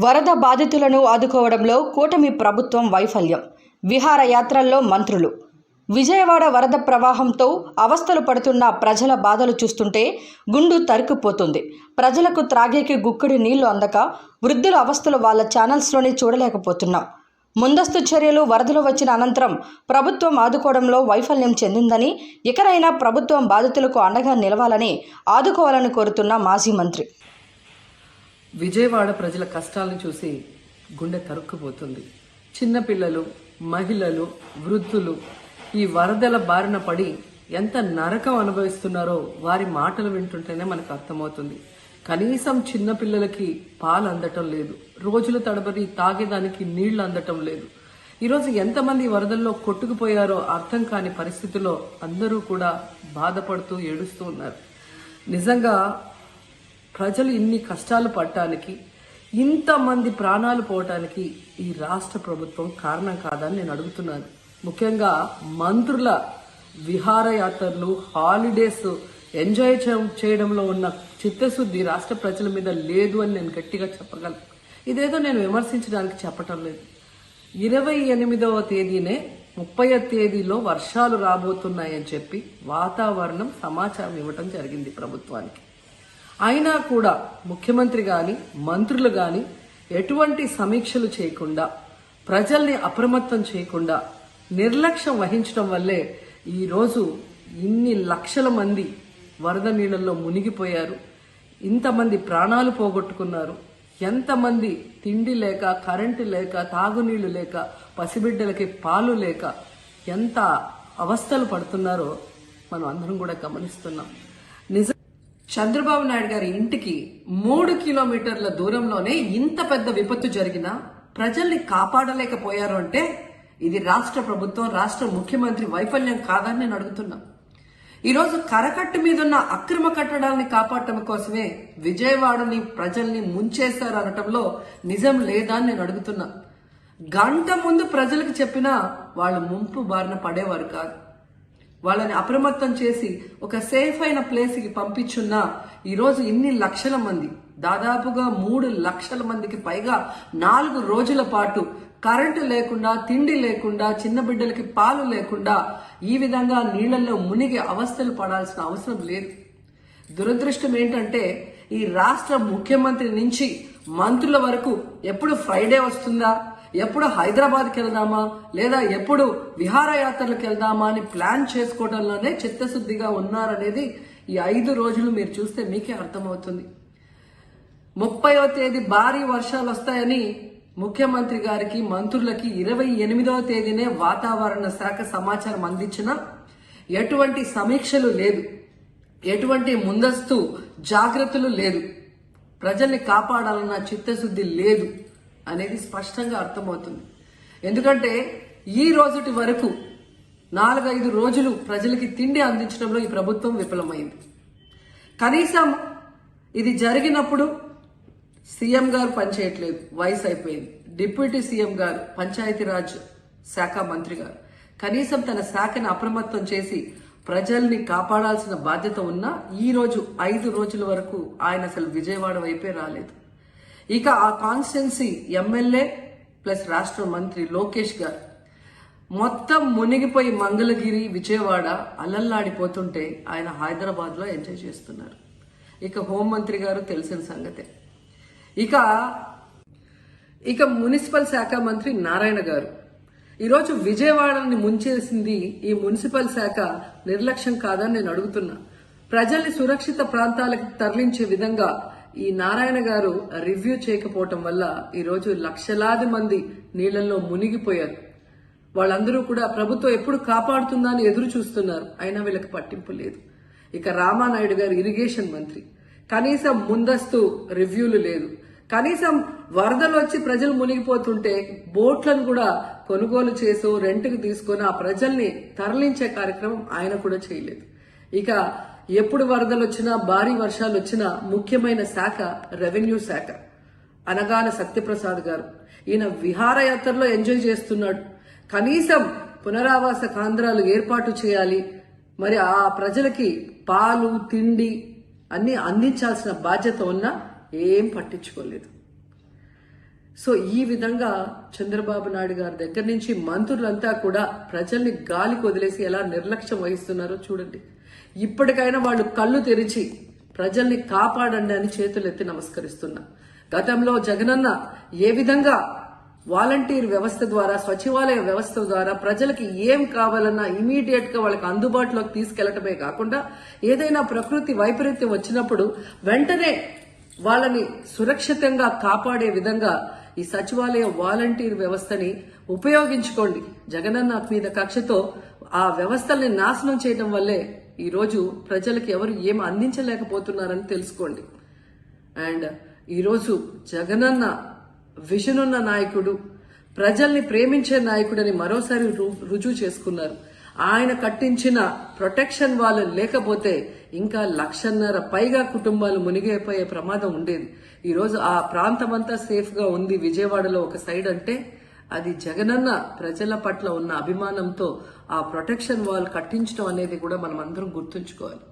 వరద బాధితులను ఆదుకోవడంలో కూటమి ప్రభుత్వం వైఫల్యం. విహారయాత్రల్లో మంత్రులు. విజయవాడ వరద ప్రవాహంతో అవస్థలు పడుతున్న ప్రజల బాధలు చూస్తుంటే గుండు తరుక్కుపోతుంది. ప్రజలకు త్రాగేకి గుక్కడి నీళ్లు అందక వృద్ధుల అవస్థలు వాళ్ళ ఛానల్స్లోనే చూడలేకపోతున్నాం. ముందస్తు చర్యలు వరదలు వచ్చిన అనంతరం ప్రభుత్వం ఆదుకోవడంలో వైఫల్యం చెందిందని, ఇకనైనా ప్రభుత్వం బాధితులకు అండగా నిలవాలని, ఆదుకోవాలని కోరుతున్న మాజీ మంత్రి. విజయవాడ ప్రజల కష్టాలను చూసి గుండె తరుక్కుపోతుంది. చిన్నపిల్లలు, మహిళలు, వృద్ధులు ఈ వరదల బారిన పడి ఎంత నరకం అనుభవిస్తున్నారో వారి మాటలు వింటుంటేనే మనకు అర్థమవుతుంది. కనీసం చిన్నపిల్లలకి పాలు అందటం లేదు, రోజుల తడబడి తాగేదానికి నీళ్లు అందటం లేదు. ఈరోజు ఎంతమంది వరదల్లో కొట్టుకుపోయారో అర్థం కాని పరిస్థితుల్లో అందరూ కూడా బాధపడుతూ ఏడుస్తూ ఉన్నారు. నిజంగా ప్రజలు ఇన్ని కష్టాలు పడటానికి, ఇంతమంది ప్రాణాలు పోవటానికి ఈ రాష్ట్ర ప్రభుత్వం కారణం కాదని నేను అడుగుతున్నాను. ముఖ్యంగా మంత్రుల విహారయాత్రలు, హాలిడేస్ ఎంజాయ్ చేయడంలో ఉన్న చిత్తశుద్ధి రాష్ట్ర ప్రజల మీద లేదు అని నేను గట్టిగా చెప్పగలను. ఇదేదో నేను విమర్శించడానికి చెప్పటం లేదు. 28వ తేదీనే 30వ తేదీలో వర్షాలు రాబోతున్నాయని చెప్పి వాతావరణం సమాచారం ఇవ్వటం జరిగింది ప్రభుత్వానికి. అయినా కూడా ముఖ్యమంత్రి గాని, మంత్రులు గాని ఎటువంటి సమీక్షలు చేయకుండా, ప్రజల్ని అప్రమత్తం చేయకుండా నిర్లక్ష్యం వహించడం వల్లే ఈరోజు ఇన్ని లక్షల మంది వరద నీళ్ళల్లో మునిగిపోయారు. ఇంతమంది ప్రాణాలు పోగొట్టుకున్నారు. ఎంతమంది తిండి లేక, కరెంటు లేక, తాగునీళ్లు లేక, పసిబిడ్డలకి పాలు లేక ఎంత అవస్థలు పడుతున్నారో మనం అందరం కూడా గమనిస్తున్నాం. చంద్రబాబు నాయుడు గారి ఇంటికి 3 కిలోమీటర్ల దూరంలోనే ఇంత పెద్ద విపత్తు జరిగినా ప్రజల్ని కాపాడలేకపోయారు అంటే ఇది రాష్ట్ర ప్రభుత్వం, రాష్ట్ర ముఖ్యమంత్రి వైఫల్యం కాదని నేను అడుగుతున్నా. ఈరోజు కరకట్టు మీదున్న అక్రమ కట్టడాలని కాపాడటం కోసమే విజయవాడని ప్రజల్ని ముంచేశారు అనటంలో నిజం లేదా అని నేను అడుగుతున్నా. గంట ముందు ప్రజలకు చెప్పినా వాళ్ళు ముంపు బారిన పడేవారు కాదు. వాళ్ళని అప్రమత్తం చేసి ఒక సేఫ్ అయిన ప్లేస్కి పంపించున్నా ఈరోజు ఇన్ని లక్షల మంది, దాదాపుగా 3 లక్షల మందికి పైగా 4 రోజుల పాటు కరెంటు లేకుండా, తిండి లేకుండా, చిన్న బిడ్డలకి పాలు లేకుండా ఈ విధంగా నీళ్లలో మునిగి అవస్థలు పడాల్సిన అవసరం లేదు. దురదృష్టం ఏంటంటే ఈ రాష్ట్ర ముఖ్యమంత్రి నుంచి మంత్రుల వరకు ఎప్పుడు ఫ్రైడే వస్తుందా, ఎప్పుడు హైదరాబాద్కి వెళ్దామా, లేదా ఎప్పుడు విహారయాత్రలకు వెళ్దామా అని ప్లాన్ చేసుకోవడంలోనే చిత్తశుద్ధిగా ఉన్నారనేది ఈ 5 రోజులు మీరు చూస్తే మీకే అర్థమవుతుంది. 30వ తేదీ భారీ వర్షాలు వస్తాయని ముఖ్యమంత్రి గారికి, మంత్రులకి 28వ తేదీనే వాతావరణ శాఖ సమాచారం అందించినా ఎటువంటి సమీక్షలు లేదు, ఎటువంటి ముందస్తు జాగ్రత్తలు లేదు, ప్రజల్ని కాపాడాలన్న చిత్తశుద్ధి లేదు అనేది స్పష్టంగా అర్థమవుతుంది. ఎందుకంటే ఈ రోజుటి వరకు 4-5 రోజులు ప్రజలకి తిండి అందించడంలో ఈ ప్రభుత్వం విఫలమైంది. కనీసం ఇది జరిగినప్పుడు సీఎం గారు పనిచేయట్లేదు, వయసు అయిపోయింది. డిప్యూటీ సీఎం గారు, పంచాయతీరాజ్ శాఖ మంత్రి గారు కనీసం తన శాఖను అప్రమత్తం చేసి ప్రజల్ని కాపాడాల్సిన బాధ్యత ఉన్నా ఈ రోజు 5 రోజుల వరకు ఆయన అసలు విజయవాడ వైపే రాలేదు. ఇక ఆ కాన్స్టిట్యున్సీ ఎమ్మెల్యే ప్లస్ రాష్ట్ర మంత్రి లోకేష్ గారు మొత్తం మునిగిపోయి మంగళగిరి, విజయవాడ అలల్లాడిపోతుంటే ఆయన హైదరాబాద్ లో ఎంజాయ్ చేస్తున్నారు. ఇక హోంమంత్రి గారు తెలిసిన సంగతే. ఇక మున్సిపల్ శాఖ మంత్రి నారాయణ గారు ఈరోజు విజయవాడని ముంచేసింది ఈ మున్సిపల్ శాఖ నిర్లక్ష్యం కాదని నేను అడుగుతున్నా. ప్రజల్ని సురక్షిత ప్రాంతాలకు తరలించే విధంగా ఈ నారాయణ గారు రివ్యూ చేయకపోవటం వల్ల ఈరోజు లక్షలాది మంది నీళ్లలో మునిగిపోయారు. వాళ్ళందరూ కూడా ప్రభుత్వం ఎప్పుడు కాపాడుతుందా అని ఎదురు చూస్తున్నారు. అయినా వీళ్ళకి పట్టింపు లేదు. ఇక రామానాయుడు గారు ఇరిగేషన్ మంత్రి, కనీసం ముందస్తు రివ్యూలు లేదు. కనీసం వరదలు వచ్చి ప్రజలు మునిగిపోతుంటే బోట్లను కూడా కొనుగోలు చేసో రెంట్కి తీసుకొని ఆ ప్రజల్ని తరలించే కార్యక్రమం ఆయన కూడా చేయలేదు. ఇక ఎప్పుడు వరదలు వచ్చినా, భారీ వర్షాలు వచ్చినా ముఖ్యమైన శాఖ రెవెన్యూ శాఖ. అనగాన సత్యప్రసాద్ గారు ఈయన విహారయాత్రలో ఎంజాయ్ చేస్తున్నాడు. కనీసం పునరావాస కేంద్రాలు ఏర్పాటు చేయాలి, మరి ఆ ప్రజలకి పాలు, తిండి అన్ని అందించాల్సిన బాధ్యత ఉన్నా ఏం పట్టించుకోలేదు. సో ఈ విధంగా చంద్రబాబు నాయుడు గారి దగ్గర నుంచి మంత్రులంతా కూడా ప్రజల్ని గాలికి వదిలేసి ఎలా నిర్లక్ష్యం వహిస్తున్నారో చూడండి. ఇప్పటికైనా వాళ్ళు కళ్ళు తెరిచి ప్రజల్ని కాపాడండి అని చేతులెత్తి నమస్కరిస్తున్నా. గతంలో జగనన్న ఏ విధంగా వాలంటీర్ వ్యవస్థ ద్వారా, సచివాలయ వ్యవస్థ ద్వారా ప్రజలకి ఏం కావాలన్నా ఇమీడియట్ గా వాళ్ళకి అందుబాటులోకి తీసుకెళ్లటమే కాకుండా ఏదైనా ప్రకృతి వైపరీత్యం వచ్చినప్పుడు వెంటనే వాళ్ళని సురక్షితంగా కాపాడే విధంగా ఈ సచివాలయ వాలంటీర్ వ్యవస్థని ఉపయోగించుకోండి. జగనన్న మీద కక్షతో ఆ వ్యవస్థల్ని నాశనం చేయడం వల్లే ఈ రోజు ప్రజలకు ఎవరు ఏం అందించలేకపోతున్నారని తెలుసుకోండి. అండ్ ఈరోజు జగనన్న విజన్ ఉన్న నాయకుడు, ప్రజల్ని ప్రేమించే నాయకుడని మరోసారి రుజువు చేసుకున్నారు. ఆయన కట్టించిన ప్రొటెక్షన్ వాళ్ళు లేకపోతే ఇంకా 1,50,000 పైగా కుటుంబాలు మునిగిపోయే ప్రమాదం ఉండేది. ఈరోజు ఆ ప్రాంతమంతా సేఫ్ గా ఉంది విజయవాడలో ఒక సైడ్ అంటే అది జగనన్న ప్రజల పట్ల ఉన్న అభిమానంతో ఆ ప్రొటెక్షన్ వాల్ కట్టించడం అనేది కూడా మనం అందరం గుర్తుంచుకోవాలి.